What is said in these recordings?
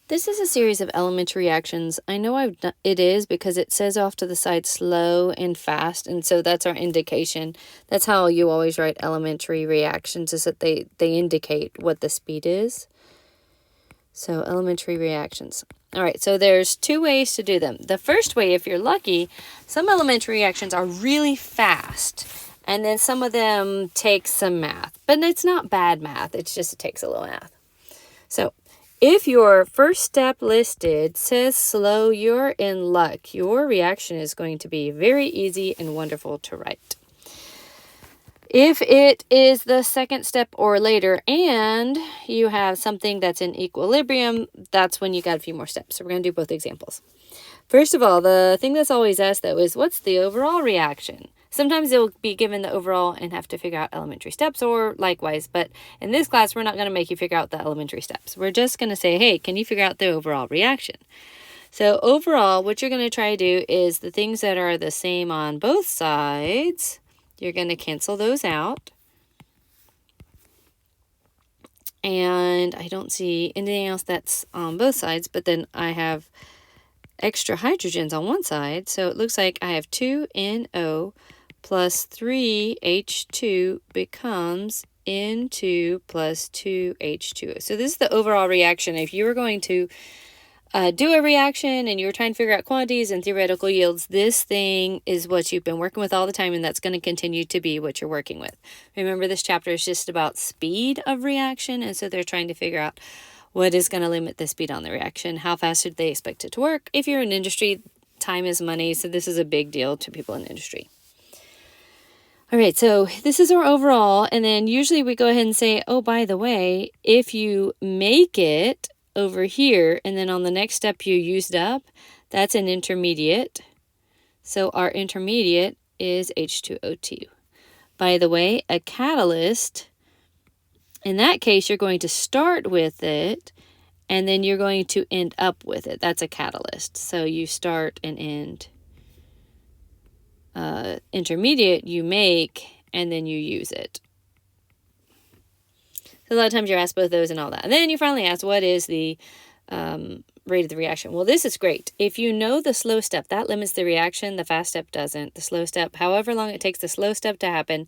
This is a series of elementary reactions. I know it is because it says off to the side slow and fast, and so that's our indication. That's how you always write elementary reactions, is that they indicate what the speed is. So elementary reactions. All right, so there's two ways to do them. The first way, if you're lucky, some elementary reactions are really fast, and then some of them take some math. But it's not bad math, it's just it takes a little math. So if your first step listed says slow, you're in luck. Your reaction is going to be very easy and wonderful to write. If it is the second step or later and you have something that's in equilibrium, that's when you got a few more steps. So we're going to do both examples. First of all, the thing that's always asked, though, is what's the overall reaction? Sometimes they'll be given the overall and have to figure out elementary steps, or likewise. But in this class, we're not going to make you figure out the elementary steps. We're just going to say, hey, can you figure out the overall reaction? So overall, what you're going to try to do is the things that are the same on both sides, you're going to cancel those out. And I don't see anything else that's on both sides, but then I have extra hydrogens on one side. So it looks like I have 2NO plus 3H2 becomes N2 plus 2H2O. So this is the overall reaction. If you were going to do a reaction and you were trying to figure out quantities and theoretical yields, this thing is what you've been working with all the time, and that's going to continue to be what you're working with. Remember, this chapter is just about speed of reaction, and so they're trying to figure out what is going to limit the speed on the reaction. How fast should they expect it to work? If you're in industry, time is money, so this is a big deal to people in industry. All right, so this is our overall, and then usually we go ahead and say, oh, by the way, if you make it over here, and then on the next step you used up, that's an intermediate. So our intermediate is H2O2. By the way, a catalyst, in that case, you're going to start with it, and then you're going to end up with it. That's a catalyst. So you start and end. Intermediate, you make, and then you use it. So a lot of times you're asked both those and all that. And then you finally ask, what is the rate of the reaction? Well, this is great. If you know the slow step, that limits the reaction. The fast step doesn't. The slow step, however long it takes the slow step to happen,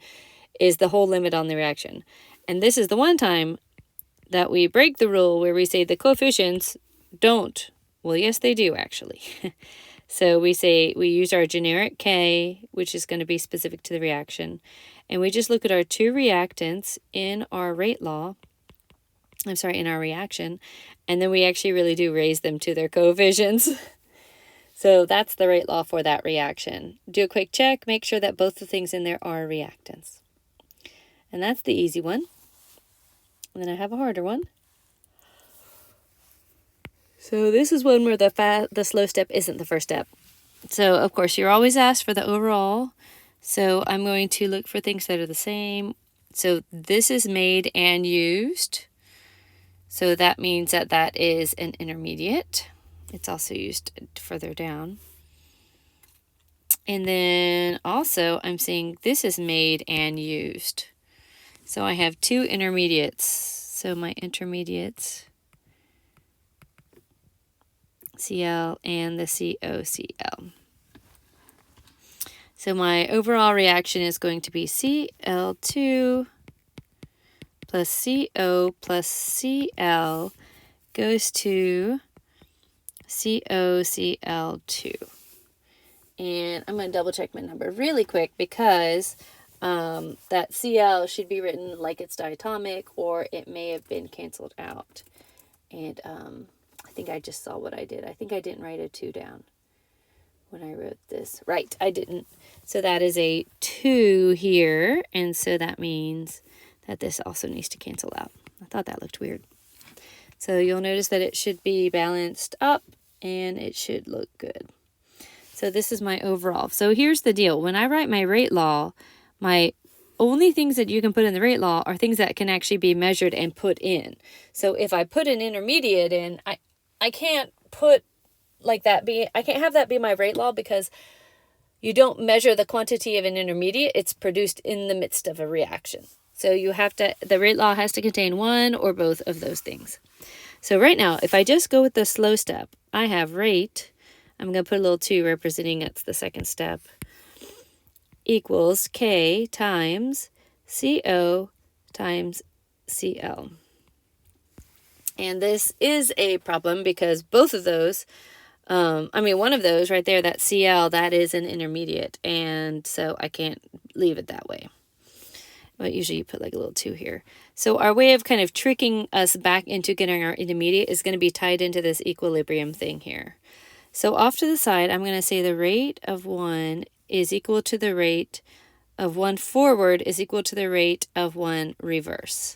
is the whole limit on the reaction. And this is the one time that we break the rule where we say the coefficients don't. Well, yes, they do, actually. So we say we use our generic K, which is going to be specific to the reaction. And we just look at our two reactants in our rate law. In our reaction. And then we actually really do raise them to their coefficients. So that's the rate law for that reaction. Do a quick check. Make sure that both the things in there are reactants. And that's the easy one. And then I have a harder one. So this is one where the slow step isn't the first step. So, of course, you're always asked for the overall. So I'm going to look for things that are the same. So this is made and used. So that means that that is an intermediate. It's also used further down. And then also I'm saying this is made and used. So I have two intermediates. So my intermediates, Cl and the COCl. So my overall reaction is going to be Cl2 plus CO plus Cl goes to COCl2. And I'm going to double check my number really quick because that Cl should be written like it's diatomic, or it may have been canceled out. And I think I just saw what I did. I think I didn't write a 2 down when I wrote this. Right, I didn't. So that is a 2 here, and so that means that this also needs to cancel out. I thought that looked weird. So you'll notice that it should be balanced up, and it should look good. So this is my overall. So here's the deal. When I write my rate law, my only things that you can put in the rate law are things that can actually be measured and put in. So if I put an intermediate in, I can't put like that I can't have that be my rate law because you don't measure the quantity of an intermediate. It's produced in the midst of a reaction. So you have to, the rate law has to contain one or both of those things. So right now, if I just go with the slow step, I have rate, I'm going to put a little 2 representing it's the second step, equals K times CO times CL. And this is a problem because both of those, one of those right there, that CL, that is an intermediate. And so I can't leave it that way. But usually you put like a little 2 here. So our way of kind of tricking us back into getting our intermediate is going to be tied into this equilibrium thing here. So off to the side, I'm going to say the rate of 1 is equal to the rate of 1 forward is equal to the rate of 1 reverse.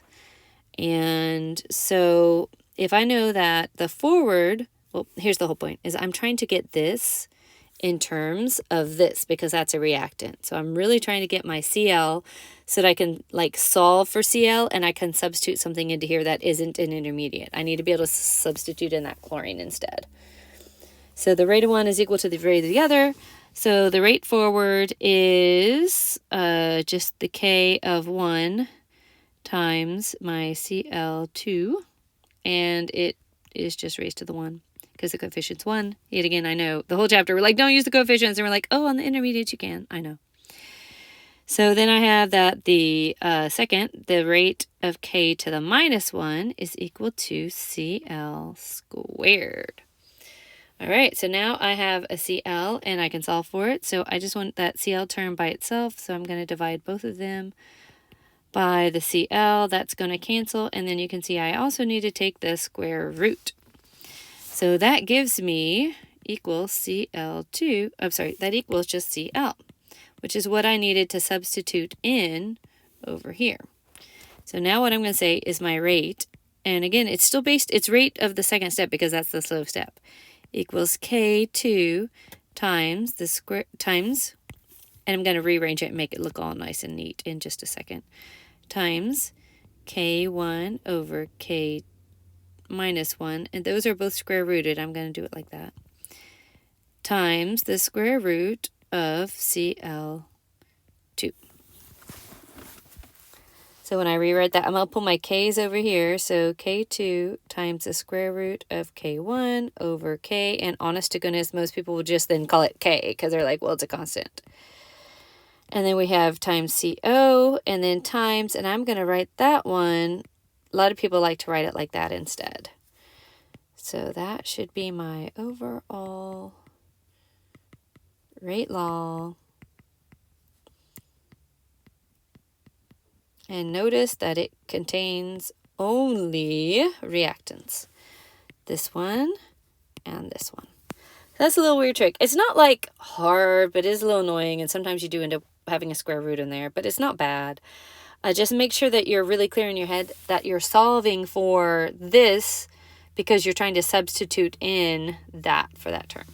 And so if I know that the forward, well, here's the whole point, is I'm trying to get this in terms of this because that's a reactant. So I'm really trying to get my CL so that I can like solve for CL and I can substitute something into here that isn't an intermediate. I need to be able to substitute in that chlorine instead. So the rate of 1 is equal to the rate of the other. So the rate forward is just the K of 1 times my Cl2, and it is just raised to the 1 because the coefficient's 1. Yet again, I know the whole chapter we're like, don't use the coefficients, and we're like, oh, on the intermediates you can. I know. So then I have that the second, the rate of K to the minus 1 is equal to Cl squared. All right, so now I have a Cl and I can solve for it. So I just want that Cl term by itself. So I'm going to divide both of them by the Cl. That's going to cancel. And then you can see I also need to take the square root. So that gives me equals Cl2. I'm sorry, that equals just Cl, which is what I needed to substitute in over here. So now what I'm going to say is my rate. And again, it's still based, it's rate of the second step because that's the slow step. Equals K2 times the square, times, and I'm going to rearrange it and make it look all nice and neat in just a second, times K1 over K minus 1, and those are both square rooted. I'm going to do it like that, times the square root of Cl2. So when I rewrite that, I'm going to pull my k's over here. So K2 times the square root of K1 over K. And honest to goodness, most people will just then call it K because they're like, well, it's a constant. And then we have times CO and then times, and I'm going to write that one. A lot of people like to write it like that instead. So that should be my overall rate law. And notice that it contains only reactants. This one and this one. That's a little weird trick. It's not like hard, but it is a little annoying. And sometimes you do end up having a square root in there, but it's not bad. Just make sure that you're really clear in your head that you're solving for this because you're trying to substitute in that for that term.